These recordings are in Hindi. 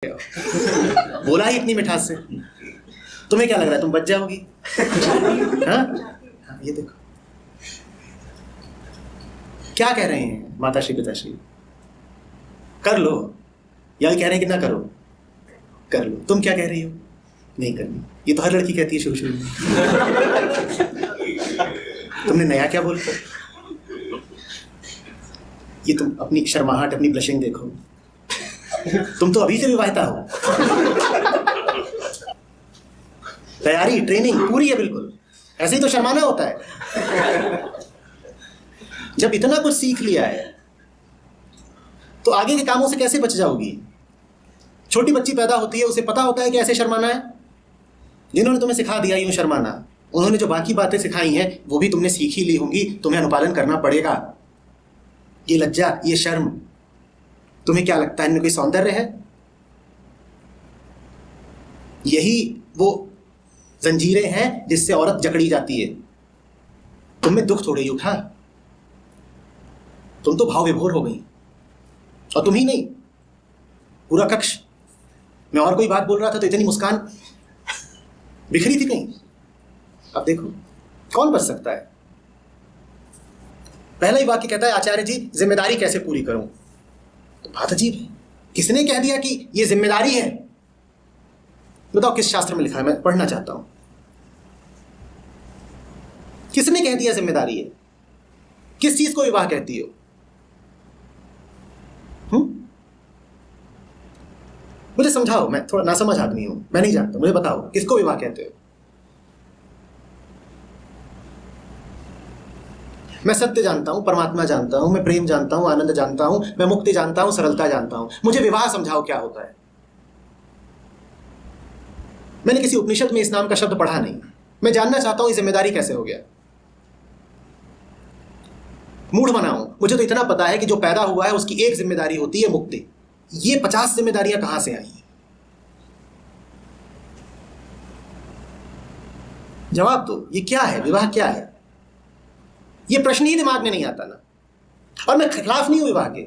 बोला ही इतनी मिठास से। तुम्हें क्या लग रहा है तुम बच जाओगी? हाँ, ये देखो क्या कह रहे हैं माताश्री पिताश्री, कर लो, या कह रहे हैं कि ना करो, कर लो। तुम क्या कह रही हो? नहीं करनी। ये तो हर लड़की कहती है शुरू शुरू में। तुमने नया क्या बोला? ये तुम अपनी शर्माहट, अपनी ब्लशिंग देखो। तुम तो अभी से विवाहिता हो। तैयारी, ट्रेनिंग पूरी है बिल्कुल। ऐसे ही तो शर्माना होता है। जब इतना कुछ सीख लिया है तो आगे के कामों से कैसे बच जाओगी? छोटी बच्ची पैदा होती है, उसे पता होता है कि ऐसे शर्माना है। जिन्होंने तुम्हें सिखा दिया यूं शर्माना, उन्होंने जो बाकी बातें सिखाई हैं वो भी तुमने सीख ही ली होंगी। तुम्हें अनुपालन करना पड़ेगा। ये लज्जा, ये शर्म, तुम्हें क्या लगता है इनमें कोई सौंदर्य है? यही वो जंजीरें हैं जिससे औरत जकड़ी जाती है। तुम में दुख थोड़ी उठा, तुम तो भाव विभोर हो गई। और तुम ही नहीं, पूरा कक्ष। मैं और कोई बात बोल रहा था तो इतनी मुस्कान बिखरी थी कहीं। अब देखो कौन बच सकता है? पहला ही वाक्य कहता है आचार्य जी जिम्मेदारी कैसे पूरी करूं। तो बात अजीब है, किसने कह दिया कि यह जिम्मेदारी है? बताओ किस शास्त्र में लिखा है, मैं पढ़ना चाहता हूं। किसने कह दिया जिम्मेदारी है? किस चीज को विवाह कहती हो? मुझे समझाओ, मैं थोड़ा नासमझ आदमी हूं, मैं नहीं जानता, मुझे बताओ किसको विवाह कहते हो? मैं सत्य जानता हूं, परमात्मा जानता हूं, मैं प्रेम जानता हूं, आनंद जानता हूं, मैं मुक्ति जानता हूं, सरलता जानता हूं। मुझे विवाह समझाओ क्या होता है? मैंने किसी उपनिषद में इस नाम का शब्द पढ़ा नहीं। मैं जानना चाहता हूं ये जिम्मेदारी कैसे हो गया। मूढ़ बनाऊं, मुझे तो इतना पता है कि जो पैदा हुआ है उसकी एक जिम्मेदारी होती है मुक्ति। ये 50 जिम्मेदारियां कहां से आई? जवाब दो, ये क्या है? विवाह क्या है? ये प्रश्न ही दिमाग में नहीं आता ना। और मैं खिलाफ नहीं हूं विवाह के।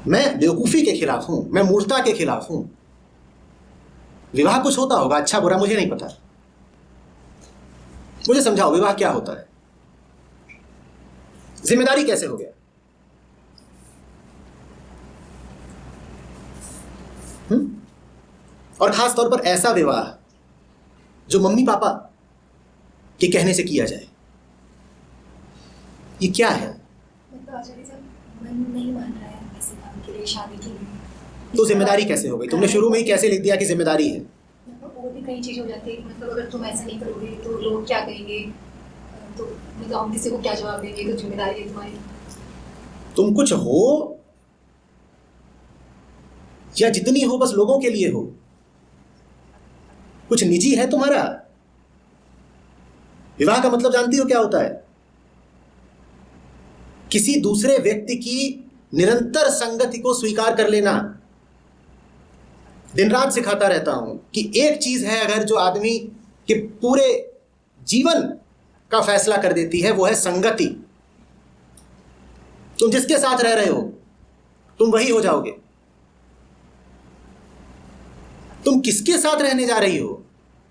मैं बेवकूफी के खिलाफ हूं, मैं मूर्खता के खिलाफ हूं। विवाह कुछ होता होगा, अच्छा बुरा मुझे नहीं पता। मुझे समझाओ विवाह क्या होता है? जिम्मेदारी कैसे हो गया? और खास तौर पर ऐसा विवाह जो मम्मी पापा के कहने से किया जाए, ये क्या है? तो आचार्य साहब मन नहीं मान रहा है ऐसे काम के लिए, शादी के लिए। तो जिम्मेदारी कैसे हो गई? तुमने शुरू में ही कैसे लिख दिया कि जिम्मेदारी है? और भी कई चीज़ हो जाती है। मतलब अगर तुम ऐसा नहीं करोगे तो लोग क्या कहेंगे, तो मतलब हम किसी को क्या जवाब देंगे? तो जिम्मेदारी है तुम्हारी। तुम कुछ हो या जितनी हो बस लोगों के लिए हो? कुछ निजी है तुम्हारा? विवाह का मतलब जानती हो क्या होता है? किसी दूसरे व्यक्ति की निरंतर संगति को स्वीकार कर लेना। दिन रात सिखाता रहता हूं कि एक चीज है अगर जो आदमी के पूरे जीवन का फैसला कर देती है, वो है संगति। तुम जिसके साथ रह रहे हो तुम वही हो जाओगे। तुम किसके साथ रहने जा रही हो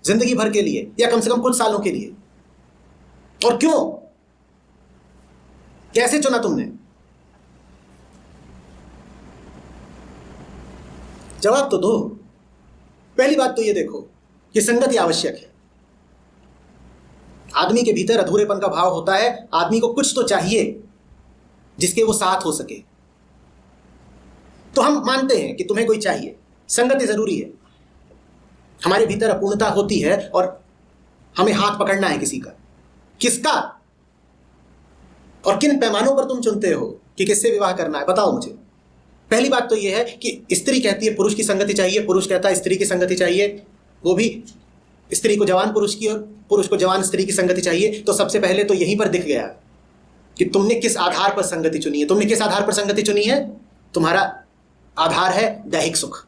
जिंदगी भर के लिए, या कम से कम कुछ सालों के लिए? और क्यों? कैसे चुना तुमने? जवाब तो दो। पहली बात तो ये देखो कि संगति आवश्यक है। आदमी के भीतर अधूरेपन का भाव होता है। आदमी को कुछ तो चाहिए जिसके वो साथ हो सके। तो हम मानते हैं कि तुम्हें कोई चाहिए, संगति जरूरी है। हमारे भीतर अपूर्णता होती है और हमें हाथ पकड़ना है किसी का। किसका और किन पैमानों पर तुम चुनते हो कि किससे विवाह करना है? बताओ मुझे। पहली बात तो यह है कि स्त्री कहती है पुरुष की संगति चाहिए, पुरुष कहता है स्त्री की संगति चाहिए, वो भी स्त्री को जवान पुरुष की और पुरुष को जवान स्त्री की संगति चाहिए। तो सबसे पहले तो यहीं पर दिख गया कि तुमने किस आधार पर संगति चुनी है। तुमने किस आधार पर संगति चुनी है? तुम्हारा आधार है दैहिक सुख।